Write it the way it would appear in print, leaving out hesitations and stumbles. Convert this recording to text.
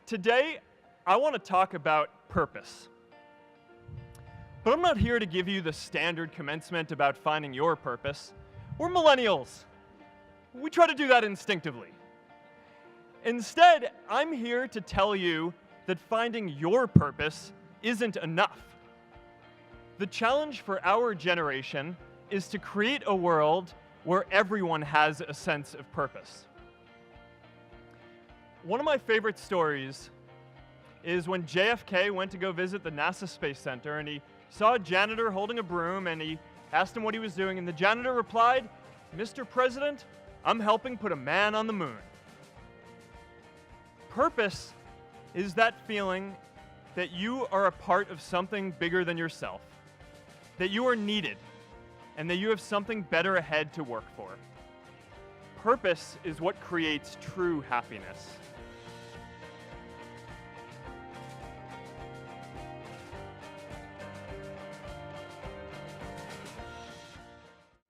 Today, I want to talk about purpose. But I'm not here to give you the standard commencement about finding your purpose. We're millennials. We try to do that instinctively. Instead, I'm here to tell you that finding your purpose isn't enough. The challenge for our generation is to create a world where everyone has a sense of purpose. One of my favorite stories is when JFK went to go visit the NASA Space Center, and he saw a janitor holding a broom, and he asked him what he was doing, and the janitor replied, "Mr. President, I'm helping put a man on the moon." Purpose is that feeling that you are a part of something bigger than yourself, that you are needed, and that you have something better ahead to work for. Purpose is what creates true happiness.